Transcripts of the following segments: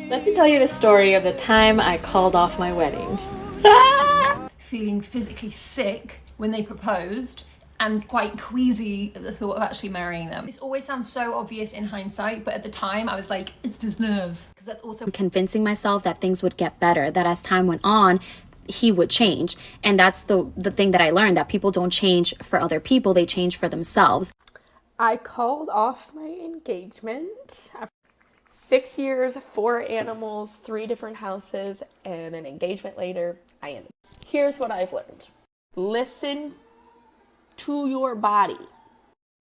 Let me tell you the story of the time I called off my wedding. Feeling physically sick when they proposed and quite queasy at the thought of actually marrying them. This always sounds so obvious in hindsight, but at the time I was like, it's just nerves. Because that's also convincing myself that things would get better, that as time went on, he would change. And that's the thing that I learned, that people don't change for other people, they change for themselves. I called off my engagement. 6 years, 4 animals, 3 different houses, and an engagement later, I ended. Here's what I've learned. Listen to your body.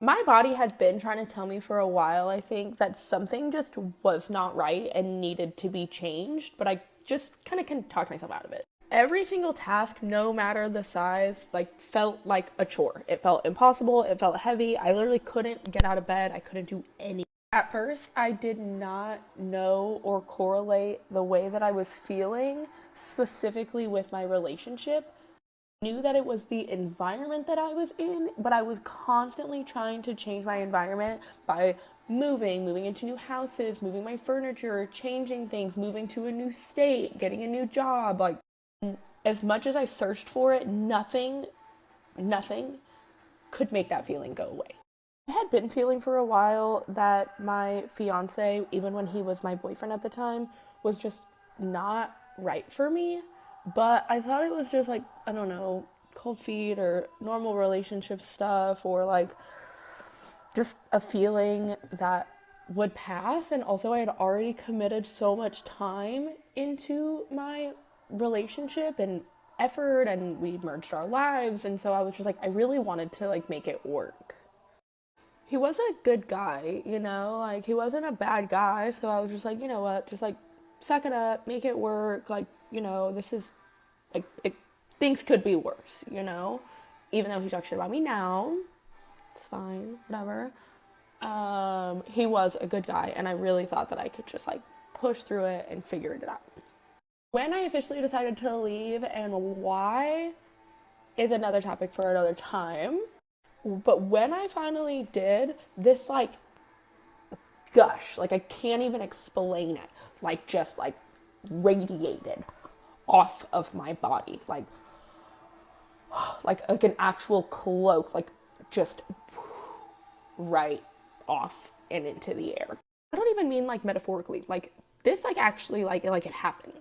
My body had been trying to tell me for a while, I think, that something just was not right and needed to be changed, but I just kind of can talk myself out of it. Every single task, no matter the size, felt like a chore. It felt impossible, it felt heavy. I literally couldn't get out of bed, I couldn't do anything. At first, I did not know or correlate the way that I was feeling specifically with my relationship. I knew that it was the environment that I was in, but I was constantly trying to change my environment by moving into new houses, moving my furniture, changing things, moving to a new state, getting a new job. As much as I searched for it, nothing could make that feeling go away. I had been feeling for a while that my fiance, even when he was my boyfriend at the time, was just not right for me. But I thought it was just I don't know, cold feet or normal relationship stuff, or just a feeling that would pass. And also I had already committed so much time into my relationship and effort, and we merged our lives. And so I was just I really wanted to make it work. He was a good guy, he wasn't a bad guy. So I was just you know what, just suck it up, make it work. This is things could be worse, even though he talks shit about me now, it's fine, whatever. He was a good guy, and I really thought that I could just push through it and figure it out. When I officially decided to leave and why is another topic for another time. But when I finally did, this gush, I can't even explain it, just radiated off of my body, like an actual cloak, just right off and into the air. I don't even mean metaphorically, this actually it happened.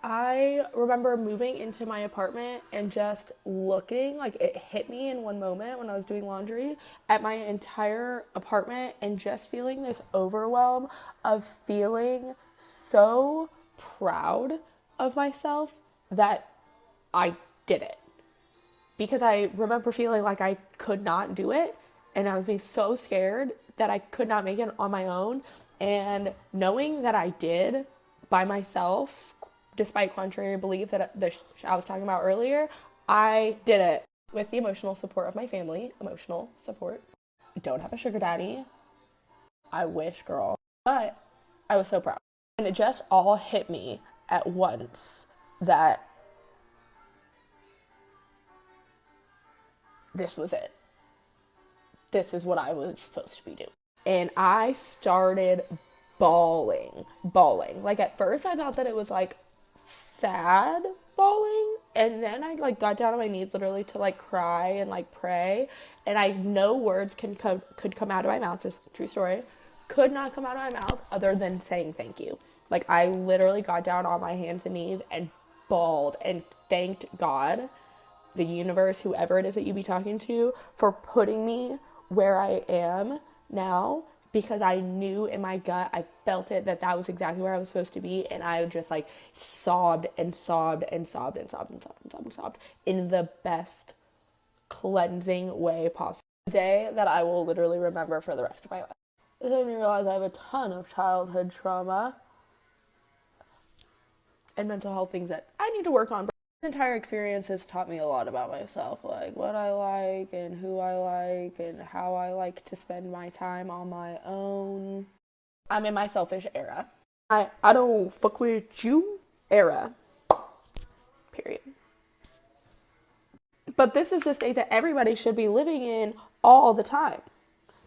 I remember moving into my apartment and just looking, it hit me in one moment when I was doing laundry at my entire apartment, and just feeling this overwhelm of feeling so proud of myself that I did it. Because I remember feeling like I could not do it, and I was being so scared that I could not make it on my own, and knowing that I did by myself, despite contrary belief that I was talking about earlier, I did it with the emotional support of my family. Emotional support. I don't have a sugar daddy. I wish, girl. But I was so proud. And it just all hit me at once that this was it. This is what I was supposed to be doing. And I started bawling. At first I thought that it was sad bawling, and then I got down on my knees literally to cry and pray, and I know words could come out of my mouth. This is a true story. Could not come out of my mouth other than saying thank you. I literally got down on my hands and knees and bawled and thanked God, the universe, whoever it is that you be talking to, for putting me where I am now. Because I knew in my gut, I felt it, that was exactly where I was supposed to be. And I just sobbed and sobbed and sobbed and sobbed and sobbed and sobbed and sobbed in the best cleansing way possible. A day that I will literally remember for the rest of my life. It made me realize I have a ton of childhood trauma and mental health things that I need to work on. This entire experience has taught me a lot about myself, what I like and who I like and how I like to spend my time on my own. I'm in my selfish era. I don't fuck with you era. Period. But this is the state that everybody should be living in all the time.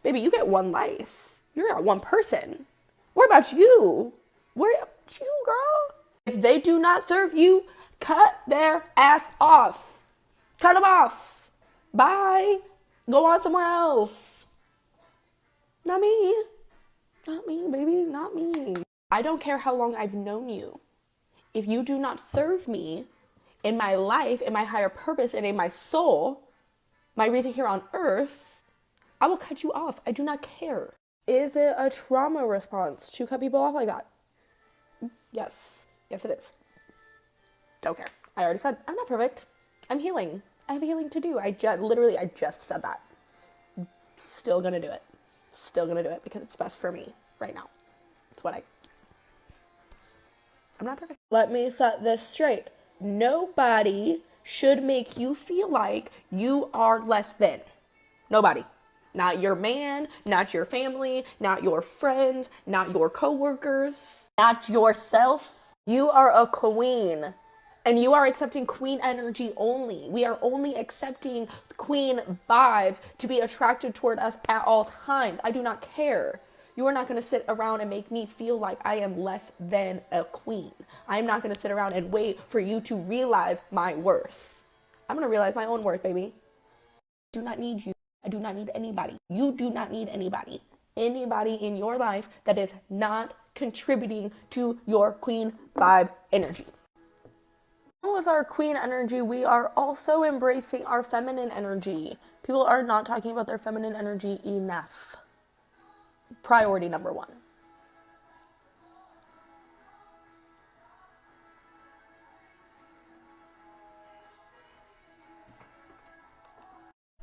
Baby, you get one life. You're not one person. What about you? Worry about If they do not serve you, cut their ass off. Cut them off. Bye. Go on somewhere else. Not me. Not me, baby. Not me. I don't care how long I've known you. If you do not serve me in my life, in my higher purpose, and in my soul, my reason here on earth, I will cut you off. I do not care. Is it a trauma response to cut people off like that? Yes. Yes, it is. Don't care. I already said I'm not perfect. I'm healing. I have healing to do. I just said that. Still gonna do it. Still gonna do it because it's best for me right now. It's what I'm not perfect. Let me set this straight. Nobody should make you feel like you are less than. Nobody. Not your man, not your family, not your friends, not your coworkers, not yourself. You are a queen. And you are accepting queen energy only. We are only accepting queen vibes to be attracted toward us at all times. I do not care. You are not going to sit around and make me feel like I am less than a queen. I'm not going to sit around and wait for you to realize my worth. I'm going to realize my own worth, baby. I do not need you. I do not need anybody. You do not need anybody. Anybody in your life that is not contributing to your queen vibe energy. With our queen energy, we are also embracing our feminine energy. People are not talking about their feminine energy enough. Priority number one.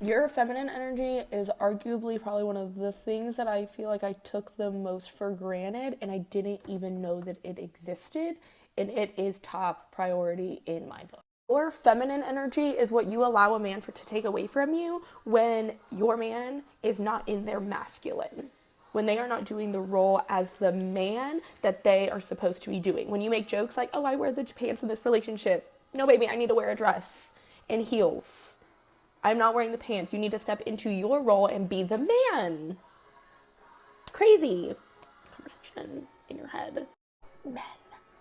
Your feminine energy is arguably probably one of the things that I feel like I took the most for granted, and I didn't even know that it existed, and it is top priority in my book. Your feminine energy is what you allow a man to take away from you when your man is not in their masculine, when they are not doing the role as the man that they are supposed to be doing. When you make jokes like, oh, I wear the pants in this relationship. No, baby, I need to wear a dress and heels. I'm not wearing the pants. You need to step into your role and be the man. Crazy conversation in your head. Men,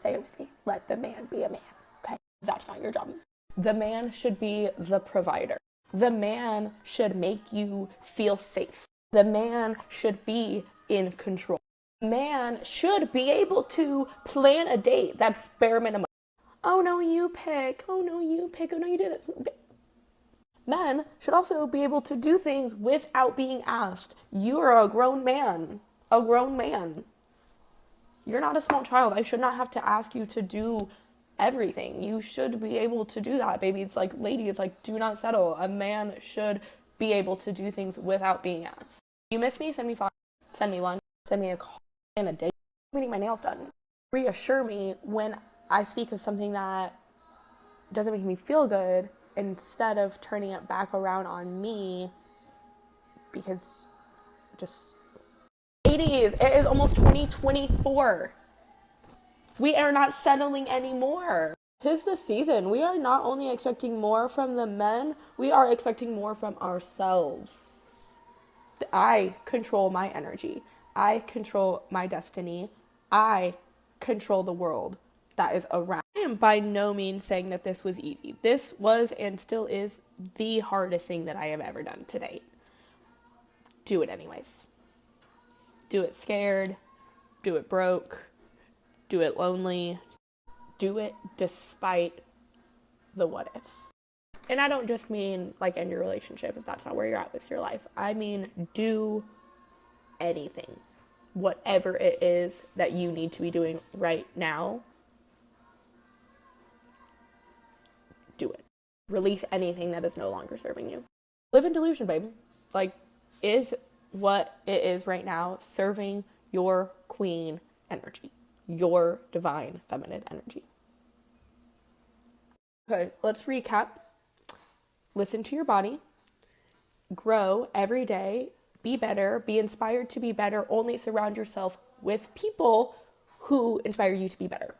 say it with me. Let the man be a man, okay? That's not your job. The man should be the provider. The man should make you feel safe. The man should be in control. The man should be able to plan a date. That's bare minimum. Oh, no, you pick. Oh, no, you pick. Oh, no, you do this. Men should also be able to do things without being asked. You are a grown man. A grown man. You're not a small child. I should not have to ask you to do everything. You should be able to do that, baby. It's like, ladies, like, do not settle. A man should be able to do things without being asked. You miss me? Send me flowers. Send me lunch. Send me a call and a date. I'm getting my nails done. Reassure me when I speak of something that doesn't make me feel good, instead of turning it back around on me, because just... Ladies, it is almost 2024. We are not settling anymore. 'Tis the season. We are not only expecting more from the men, we are expecting more from ourselves. I control my energy. I control my destiny. I control the world that is around. I am by no means saying that this was easy. This was and still is the hardest thing that I have ever done to date. Do it anyways. Do it scared. Do it broke. Do it lonely. Do it despite the what ifs. And I don't just mean like end your relationship if that's not where you're at with your life. I mean do anything. Whatever it is that you need to be doing right now. Do it. Release anything that is no longer serving you. Live in delusion, babe. Like, is what it is right now serving your queen energy, your divine feminine energy? Okay, let's recap. Listen to your body. Grow every day. Be better. Be inspired to be better. Only surround yourself with people who inspire you to be better.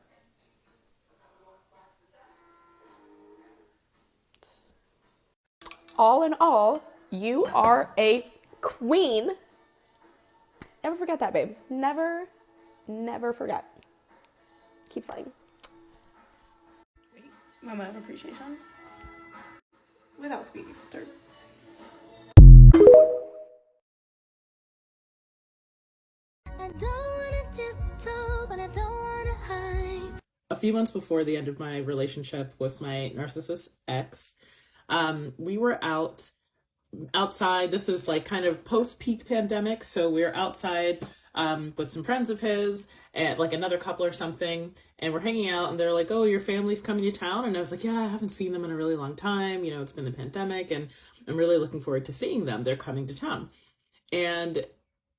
All in all, you are a queen. Never forget that, babe. Never, never forget. Keep fighting. moment of appreciation without the beauty filter. I don't wanna tiptoe, but I don't wanna hide. A few months before the end of my relationship with my narcissist ex, we were outside. This is like kind of post-peak pandemic, so we were outside with some friends of his and like another couple or something, and we're hanging out, and they're like, oh, your family's coming to town. And I was like, yeah, I haven't seen them in a really long time, you know, it's been the pandemic, and I'm really looking forward to seeing them. They're coming to town. And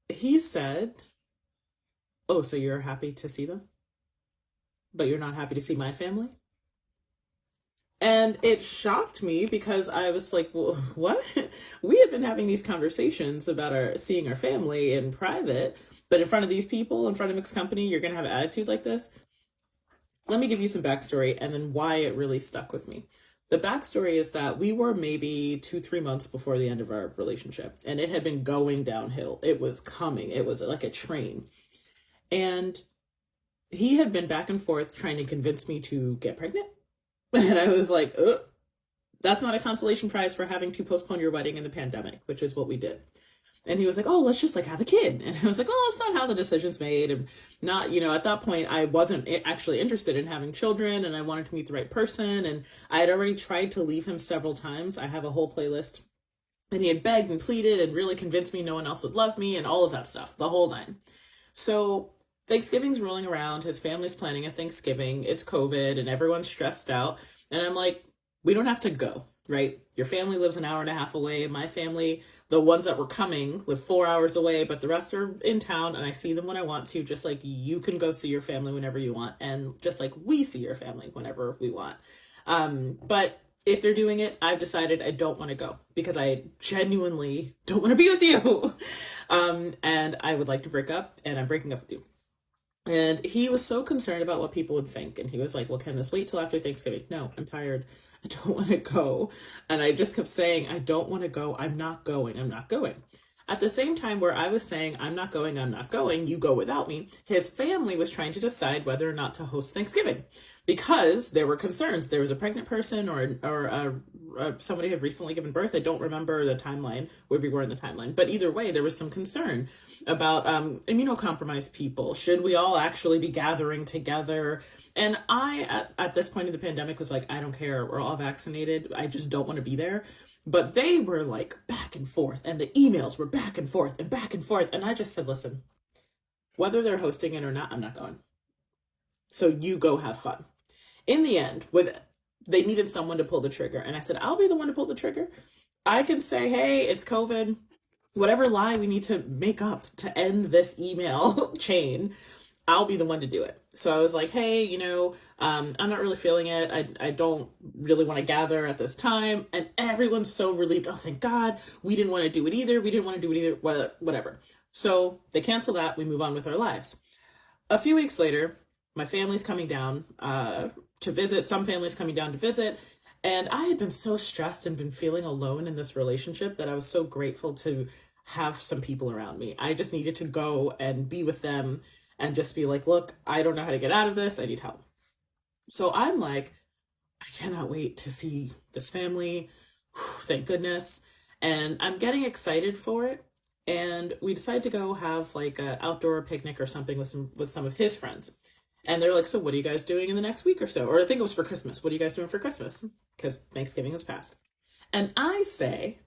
he said, oh, so you're happy to see them, but you're not happy to see my family? And it shocked me because I was like, well, what? We had been having these conversations about seeing our family in private, but in front of these people, in front of mixed company, you're going to have an attitude like this? Let me give you some backstory and then why it really stuck with me. The backstory is that we were maybe 2-3 months before the end of our relationship, and it had been going downhill. It was coming. It was like a train. And he had been back and forth trying to convince me to get pregnant. And I was like, ugh, that's not a consolation prize for having to postpone your wedding in the pandemic, which is what we did. And he was like, oh, let's just like have a kid. And I was like, oh, that's not how the decision's made. And not, you know, at that point, I wasn't actually interested in having children, and I wanted to meet the right person. And I had already tried to leave him several times. I have a whole playlist. And he had begged and pleaded and really convinced me no one else would love me and all of that stuff, the whole nine. So Thanksgiving's rolling around. His family's planning a Thanksgiving. It's COVID and everyone's stressed out. And I'm like, we don't have to go, right? Your family lives an hour and a half away. My family, the ones that were coming, live 4 hours away, but the rest are in town, and I see them when I want to, just like you can go see your family whenever you want, and just like we see your family whenever we want. But if they're doing it, I've decided I don't want to go because I genuinely don't want to be with you. And I would like to break up, and I'm breaking up with you. And he was so concerned about what people would think. And he was like, well, can this wait till after Thanksgiving? No, I'm tired. I don't want to go. And I just kept saying, I don't want to go. I'm not going. I'm not going. At the same time where I was saying, I'm not going, you go without me, his family was trying to decide whether or not to host Thanksgiving because there were concerns. There was a pregnant person or somebody had recently given birth. I don't remember the timeline, where we were in the timeline. But either way, there was some concern about immunocompromised people. Should we all actually be gathering together? And I, at this point in the pandemic, was like, I don't care. We're all vaccinated. I just don't want to be there. But they were like back and forth, and the emails were back and forth and back and forth. And I just said, listen, whether they're hosting it or not, I'm not going. So you go have fun. In the end, they needed someone to pull the trigger. And I said, I'll be the one to pull the trigger. I can say, hey, it's COVID. Whatever lie we need to make up to end this email chain, I'll be the one to do it. So I was like, hey, I'm not really feeling it. I don't really want to gather at this time. And everyone's so relieved. Oh, thank God. We didn't want to do it either. Whatever. So they cancel that. We move on with our lives. A few weeks later, my family's coming down to visit. Some family's coming down to visit. And I had been so stressed and been feeling alone in this relationship that I was so grateful to have some people around me. I just needed to go and be with them and just be like, look, I don't know how to get out of this. I need help. So I'm like, I cannot wait to see this family. Thank goodness. And I'm getting excited for it. And we decided to go have like an outdoor picnic or something with some of his friends. And they're like, so what are you guys doing in the next week or so? Or I think it was for Christmas. What are you guys doing for Christmas? Because Thanksgiving has passed. And I say,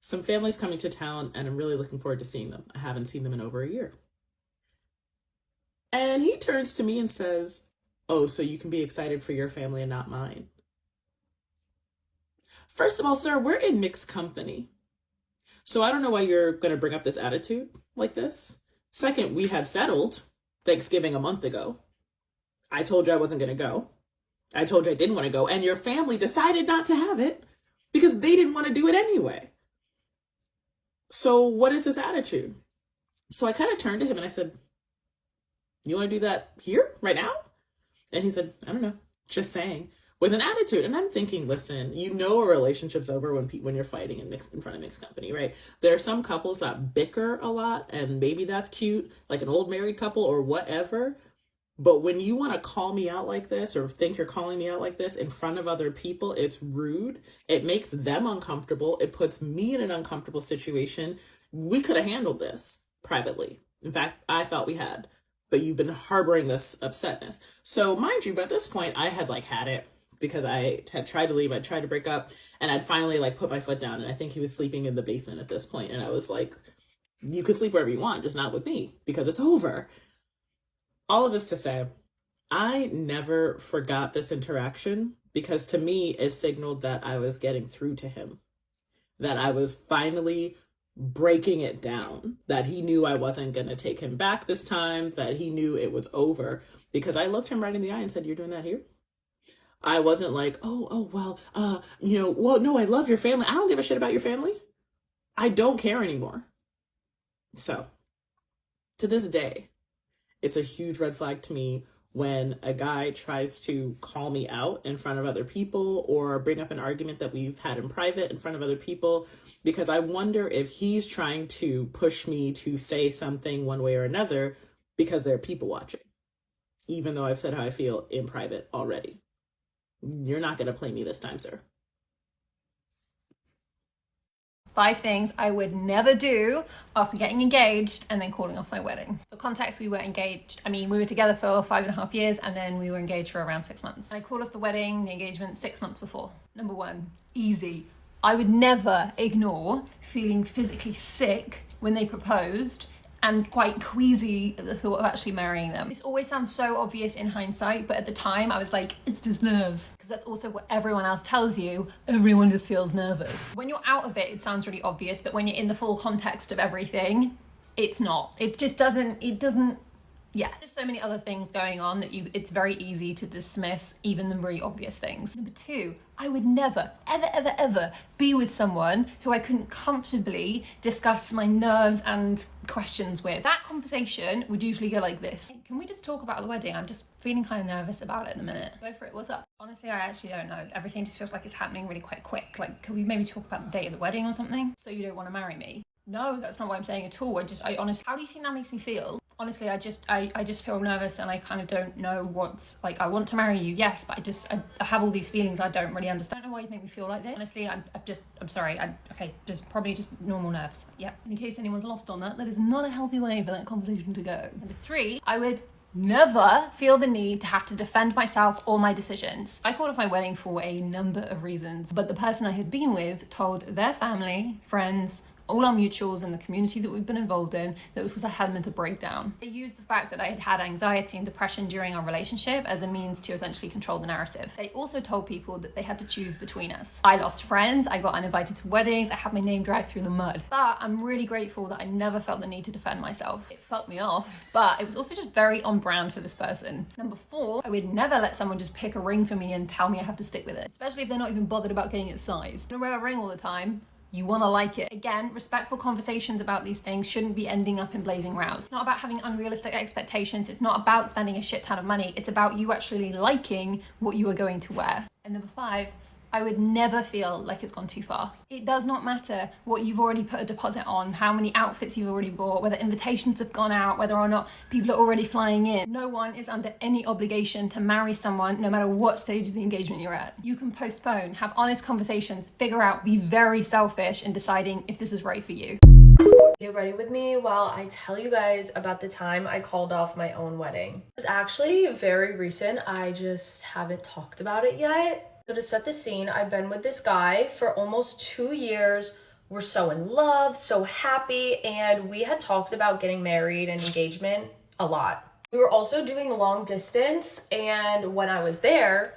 some family's coming to town and I'm really looking forward to seeing them. I haven't seen them in over a year. And he turns to me and says, oh, so you can be excited for your family and not mine. First of all, sir, we're in mixed company. So I don't know why you're going to bring up this attitude like this. Second, we had settled Thanksgiving a month ago. I told you I wasn't going to go. I told you I didn't want to go. And your family decided not to have it because they didn't want to do it anyway. So what is this attitude? So I kind of turned to him and I said, you want to do that here, right now? And he said, I don't know, just saying, with an attitude. And I'm thinking, listen, a relationship's over when you're fighting in front of mixed company, right? There are some couples that bicker a lot, and maybe that's cute, like an old married couple or whatever. But when you want to call me out like this or think you're calling me out like this in front of other people, it's rude. It makes them uncomfortable. It puts me in an uncomfortable situation. We could have handled this privately. In fact, I thought we had, but you've been harboring this upsetness. So mind you, by this point, I had had it because I had tried to leave. I tried to break up, and I'd finally put my foot down. And I think he was sleeping in the basement at this point. And I was like, you can sleep wherever you want, just not with me because it's over. All of this to say, I never forgot this interaction because to me, it signaled that I was getting through to him, that I was finally breaking it down, that he knew I wasn't going to take him back this time, that he knew it was over, because I looked him right in the eye and said, you're doing that here? I wasn't like, well, no, I love your family. I don't give a shit about your family. I don't care anymore. So, to this day, it's a huge red flag to me when a guy tries to call me out in front of other people or bring up an argument that we've had in private in front of other people, because I wonder if he's trying to push me to say something one way or another because there are people watching, even though I've said how I feel in private already. You're not going to play me this time, sir. 5 things I would never do after getting engaged and then calling off my wedding. For context, we were engaged. We were together for 5.5 years and then we were engaged for around 6 months. And I called off the wedding, the engagement 6 months before. Number 1, easy. I would never ignore feeling physically sick when they proposed and quite queasy at the thought of actually marrying them. This always sounds so obvious in hindsight, but at the time I was like, it's just nerves. Because that's also what everyone else tells you. Everyone just feels nervous. When you're out of it, it sounds really obvious, but when you're in the full context of everything, it's not. It just doesn't, yeah. There's so many other things going on that it's very easy to dismiss even the really obvious things. Number 2, I would never, ever be with someone who I couldn't comfortably discuss my nerves and questions with. That conversation would usually go like this. Hey, can we just talk about the wedding? I'm just feeling kind of nervous about it at the minute. Go for it, what's up? Honestly, I actually don't know. Everything just feels like it's happening really quite quick. Can we maybe talk about the date of the wedding or something? So you don't want to marry me? No, that's not what I'm saying at all. I honestly, how do you think that makes me feel? Honestly, I just feel nervous and I kind of don't know what's, I want to marry you, yes, but I have all these feelings I don't really understand. I don't know why you make me feel like this. Honestly, I'm sorry. Probably just normal nerves. Yeah. In case anyone's lost on that is not a healthy way for that conversation to go. Number 3, I would never feel the need to have to defend myself or my decisions. I called off my wedding for a number of reasons, but the person I had been with told their family, friends, all our mutuals and the community that we've been involved in, that it was because I had mental breakdown. They used the fact that I had anxiety and depression during our relationship as a means to essentially control the narrative. They also told people that they had to choose between us. I lost friends, I got uninvited to weddings, I had my name dragged through the mud. But I'm really grateful that I never felt the need to defend myself. It fucked me off, but it was also just very on brand for this person. Number 4, I would never let someone just pick a ring for me and tell me I have to stick with it, especially if they're not even bothered about getting it sized. I don't wear a ring all the time. You want to like it. Again, respectful conversations about these things shouldn't be ending up in blazing rows. It's not about having unrealistic expectations. It's not about spending a shit ton of money. It's about you actually liking what you are going to wear. And number 5, I would never feel like it's gone too far. It does not matter what you've already put a deposit on, how many outfits you've already bought, whether invitations have gone out, whether or not people are already flying in. No one is under any obligation to marry someone, no matter what stage of the engagement you're at. You can postpone, have honest conversations, figure out, be very selfish in deciding if this is right for you. Get ready with me while I tell you guys about the time I called off my own wedding. It was actually very recent. I just haven't talked about it yet. So to set the scene, I've been with this guy for almost 2 years. We're so in love, so happy, and we had talked about getting married and engagement a lot. We were also doing long distance, and when I was there,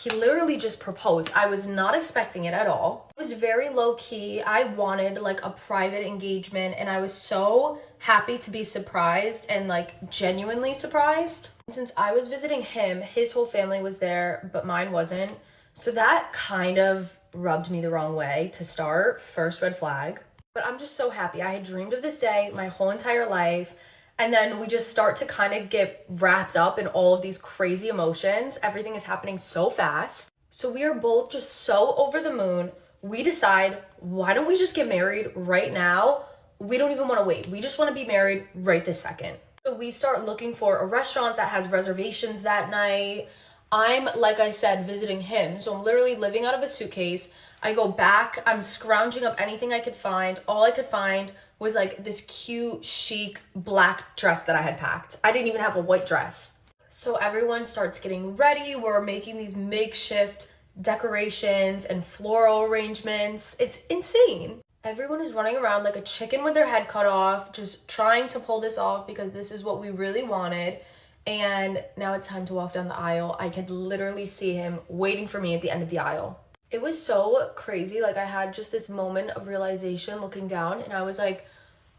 he literally just proposed. I was not expecting it at all. It was very low key. I wanted a private engagement, and I was so happy to be surprised and genuinely surprised. Since I was visiting him, his whole family was there, but mine wasn't. So that kind of rubbed me the wrong way to start. First red flag. But I'm just so happy. I had dreamed of this day my whole entire life. And then we just start to kind of get wrapped up in all of these crazy emotions. Everything is happening so fast. So we are both just so over the moon. We decide, why don't we just get married right now? We don't even want to wait. We just want to be married right this second. So we start looking for a restaurant that has reservations that night. I'm, like I said, visiting him. So I'm literally living out of a suitcase. I go back, I'm scrounging up anything I could find. All I could find was like this cute, chic, black dress that I had packed. I didn't even have a white dress. So everyone starts getting ready. We're making these makeshift decorations and floral arrangements. It's insane. Everyone is running around like a chicken with their head cut off, just trying to pull this off because this is what we really wanted. And now it's time to walk down the aisle. I could literally see him waiting for me at the end of the aisle. It was so crazy. Like I had just this moment of realization looking down and I was like,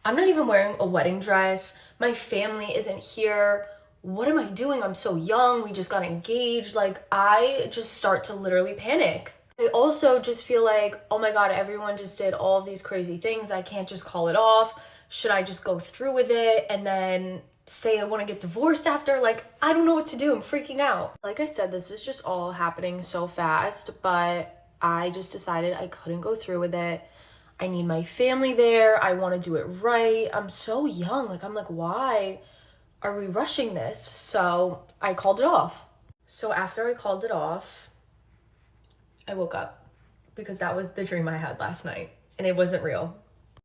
I'm not even wearing a wedding dress. My family isn't here. What am I doing? I'm so young. We just got engaged. Like I just start to literally panic. I also just feel like, oh my God, everyone just did all of these crazy things. I can't just call it off. Should I just go through with it and then say I want to get divorced after? Like, I don't know what to do. I'm freaking out. Like I said, this is just all happening so fast, but I just decided I couldn't go through with it. I need my family there. I want to do it right. I'm so young. Like, I'm like, why are we rushing this? So I called it off. So after I called it off, I woke up because that was the dream I had last night and it wasn't real.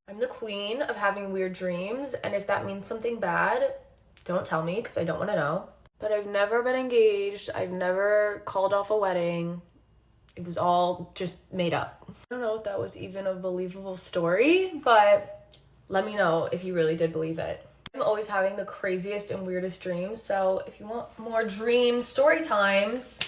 I'm the queen of having weird dreams, and if that means something bad, don't tell me because I don't want to know. But I've never been engaged. I've never called off a wedding. It was all just made up. I don't know if that was even a believable story, but let me know if you really did believe it. I'm always having the craziest and weirdest dreams, so if you want more dream story times,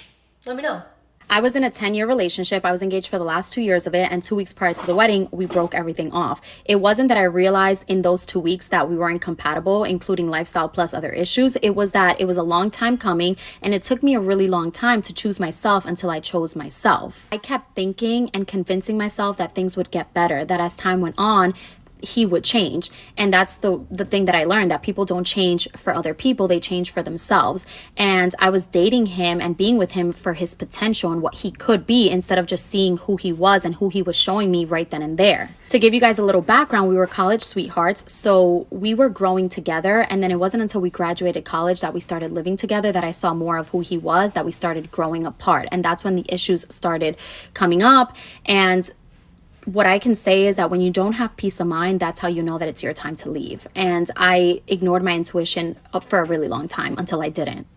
let me know. I was in a 10-year relationship. I was engaged for the last 2 years of it, and 2 weeks prior to the wedding, we broke everything off. It wasn't that I realized in those 2 weeks that we weren't compatible, including lifestyle plus other issues. It was that it was a long time coming, and it took me a really long time to choose myself until I chose myself. I kept thinking and convincing myself that things would get better, that as time went on, he would change. And that's the thing that I learned, that people don't change for other people, they change for themselves. And I was dating him and being with him for his potential and what he could be, instead of just seeing who he was and who he was showing me right then and there. To give you guys a little background, we were college sweethearts, so we were growing together, and then it wasn't until we graduated college that we started living together that I saw more of who he was, that we started growing apart. And that's when the issues started coming up. And what I can say is that when you don't have peace of mind, that's how you know that it's your time to leave. And I ignored my intuition for a really long time until I didn't.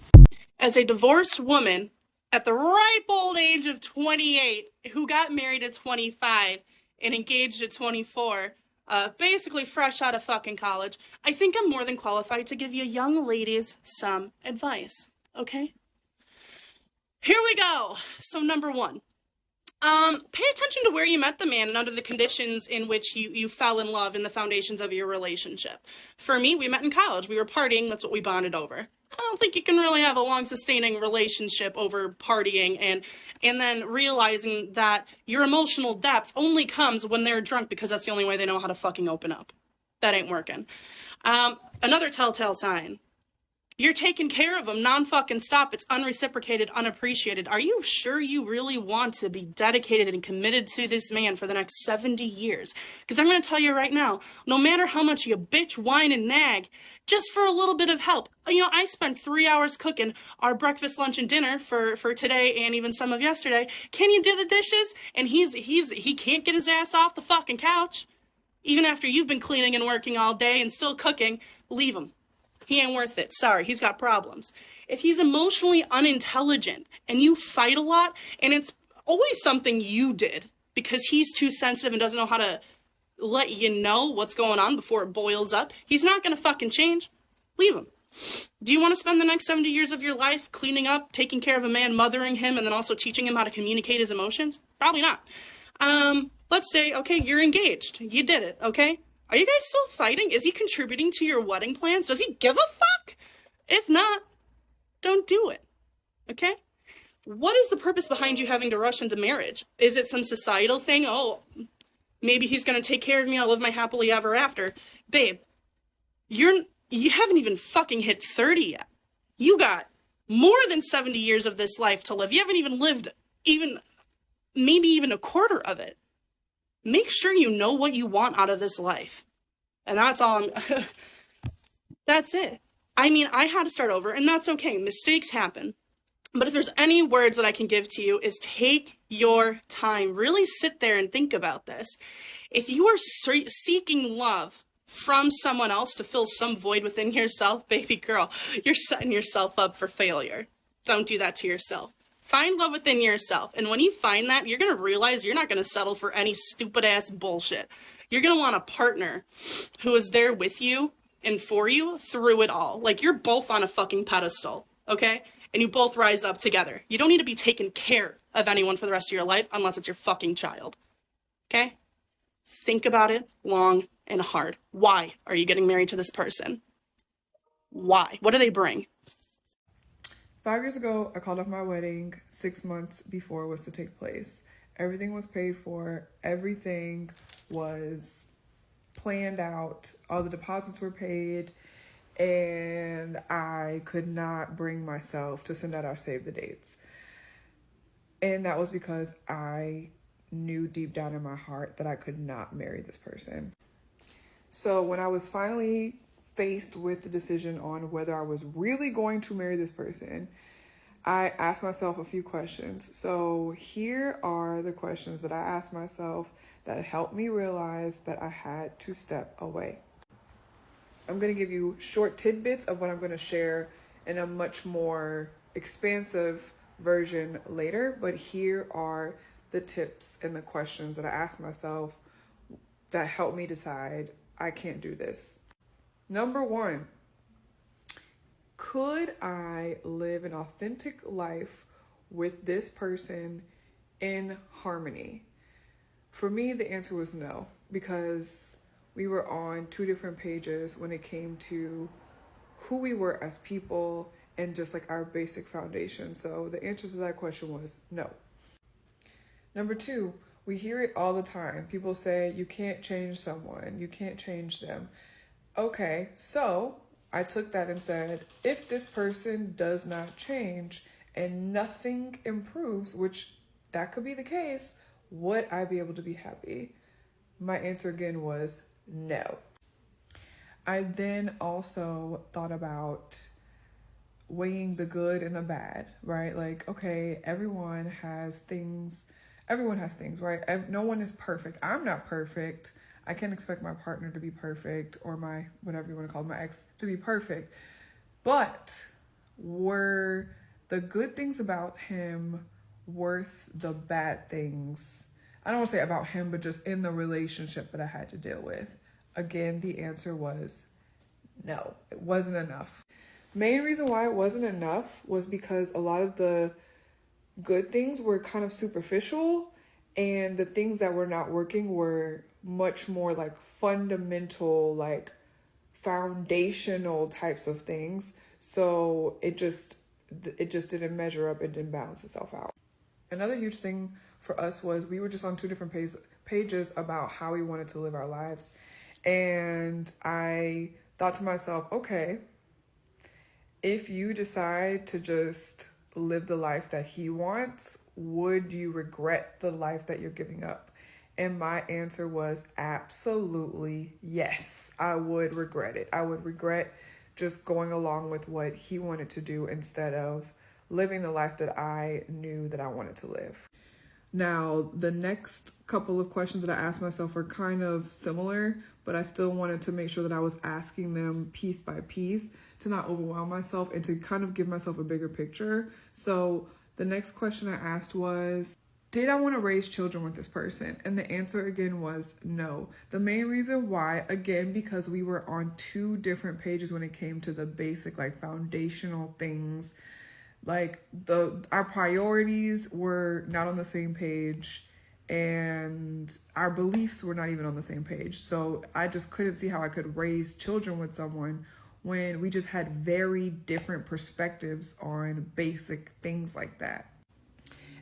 As a divorced woman at the ripe old age of 28, who got married at 25 and engaged at 24, basically fresh out of fucking college, I think I'm more than qualified to give you young ladies some advice, okay? Here we go. So number one. Pay attention to where you met the man and under the conditions in which you fell in love in the foundations of your relationship. For me, we met in college. We were partying. That's what we bonded over. I don't think you can really have a long sustaining relationship over partying and then realizing that your emotional depth only comes when they're drunk, because that's the only way they know how to fucking open up. That ain't working. Another telltale sign. You're taking care of them non-fucking stop. It's unreciprocated, unappreciated. Are you sure you really want to be dedicated and committed to this man for the next 70 years? Because I'm going to tell you right now, no matter how much you bitch, whine, and nag, just for a little bit of help. You know, I spent 3 hours cooking our breakfast, lunch, and dinner for today and even some of yesterday. Can you do the dishes? And he can't get his ass off the fucking couch. Even after you've been cleaning and working all day and still cooking, leave him. He ain't worth it. Sorry, he's got problems. If he's emotionally unintelligent and you fight a lot, and it's always something you did because he's too sensitive and doesn't know how to let you know what's going on before it boils up, he's not going to fucking change. Leave him. Do you want to spend the next 70 years of your life cleaning up, taking care of a man, mothering him, and then also teaching him how to communicate his emotions? Probably not. Let's say, okay, you're engaged. You did it, okay? Are you guys still fighting? Is he contributing to your wedding plans? Does he give a fuck? If not, don't do it, okay? What is the purpose behind you having to rush into marriage? Is it some societal thing? Oh, maybe he's going to take care of me. I'll live my happily ever after. Babe, you haven't even fucking hit 30 yet. You got more than 70 years of this life to live. You haven't even lived maybe even a quarter of it. Make sure you know what you want out of this life. And that's all that's it. I mean, I had to start over, and that's okay. Mistakes happen. But if there's any words that I can give to you is take your time. Really sit there and think about this. If you are seeking love from someone else to fill some void within yourself, baby girl, you're setting yourself up for failure. Don't do that to yourself. Find love within yourself. And when you find that, you're going to realize you're not going to settle for any stupid ass bullshit. You're going to want a partner who is there with you and for you through it all. Like, you're both on a fucking pedestal, okay? And you both rise up together. You don't need to be taking care of anyone for the rest of your life unless it's your fucking child. Okay? Think about it long and hard. Why are you getting married to this person? Why? What do they bring? 5 years ago, I called off my wedding 6 months before it was to take place. Everything was paid for. Everything was planned out. All the deposits were paid. And I could not bring myself to send out our save the dates. And that was because I knew deep down in my heart that I could not marry this person. So when I was finally faced with the decision on whether I was really going to marry this person, I asked myself a few questions. So here are the questions that I asked myself that helped me realize that I had to step away. I'm going to give you short tidbits of what I'm going to share in a much more expansive version later, but here are the tips and the questions that I asked myself that helped me decide I can't do this. Number 1, could I live an authentic life with this person in harmony? For me, the answer was no, because we were on 2 different pages when it came to who we were as people and just like our basic foundation. So the answer to that question was no. Number 2, we hear it all the time. People say, you can't change someone, you can't change them. Okay, so I took that and said, if this person does not change and nothing improves, which that could be the case, would I be able to be happy? My answer again was no. I then also thought about weighing the good and the bad, right? Like, okay, everyone has things, right? No one is perfect. I'm not perfect. I can't expect my partner to be perfect, or my, whatever you want to call it, my ex to be perfect. But were the good things about him worth the bad things? I don't want to say about him, but just in the relationship that I had to deal with. Again, the answer was no, it wasn't enough. Main reason why it wasn't enough was because a lot of the good things were kind of superficial, and the things that were not working were much more like fundamental, like foundational types of things. So it just didn't measure up. It didn't balance itself out. Another huge thing for us was we were just on 2 different pages about how we wanted to live our lives. And I thought to myself, okay, if you decide to just live the life that he wants, would you regret the life that you're giving up? And my answer was absolutely yes. I would regret it. I would regret just going along with what he wanted to do instead of living the life that I knew that I wanted to live. Now, the next couple of questions that I asked myself are kind of similar, but I still wanted to make sure that I was asking them piece by piece to not overwhelm myself and to kind of give myself a bigger picture. So the next question I asked was, did I want to raise children with this person? And the answer again was no. The main reason why, again, because we were on 2 different pages when it came to the basic, like, foundational things. Like, our priorities were not on the same page, and our beliefs were not even on the same page. So I just couldn't see how I could raise children with someone when we just had very different perspectives on basic things like that.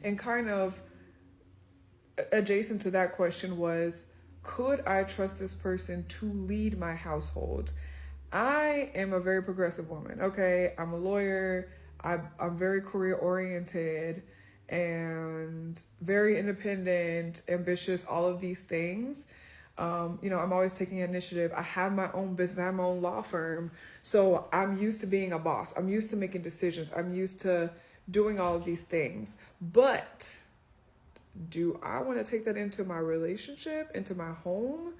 And kind of adjacent to that question was, could I trust this person to lead my household? I am a very progressive woman, okay? I'm a lawyer. I'm very career oriented and very independent, ambitious, all of these things. You know, I'm always taking initiative. I have my own business, I have my own law firm. So I'm used to being a boss. I'm used to making decisions. I'm used to doing all of these things. But do I want to take that into my relationship, into my home?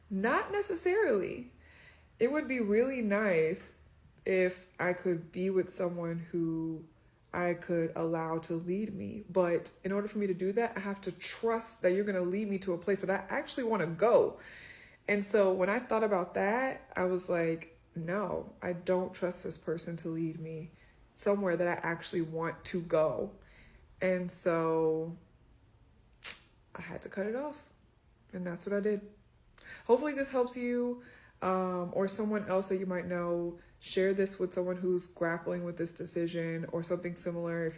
Not necessarily. It would be really nice if I could be with someone who I could allow to lead me. But in order for me to do that, I have to trust that you're going to lead me to a place that I actually want to go. And so when I thought about that, I was like, no, I don't trust this person to lead me somewhere that I actually want to go. And so I had to cut it off. And that's what I did. Hopefully this helps you, or someone else that you might know. Share this with someone who's grappling with this decision or something similar.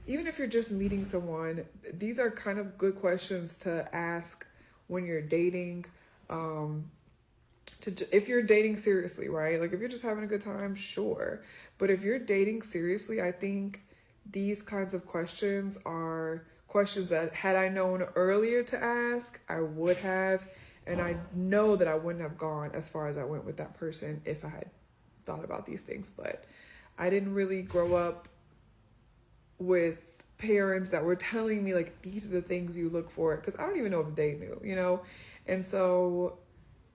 Even if you're just meeting someone, these are kind of good questions to ask when you're dating. If you're dating seriously, right? Like if you're just having a good time, sure. But if you're dating seriously, I think these kinds of questions are questions that had I known earlier to ask, I would have. And I know that I wouldn't have gone as far as I went with that person if I had thought about these things. But I didn't really grow up with parents that were telling me like, these are the things you look for, because I don't even know if they knew, you know? And so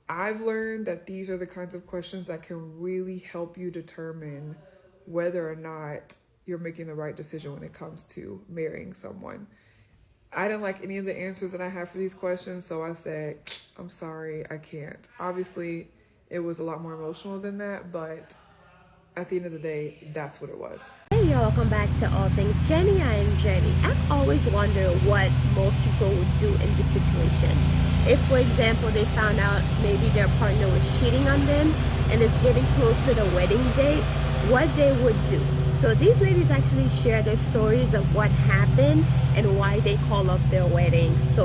I've learned that these are the kinds of questions that can really help you determine whether or not you're making the right decision when it comes to marrying someone. I didn't like any of the answers that I had for these questions, so I said, I'm sorry, I can't. Obviously, it was a lot more emotional than that, but at the end of the day, that's what it was. Hey y'all, welcome back to All Things Jenny. I am Jenny. I've always wondered what most people would do in this situation. If, for example, they found out maybe their partner was cheating on them and it's getting close to the wedding date, what they would do. So these ladies actually share their stories of what happened and why they call off their wedding. So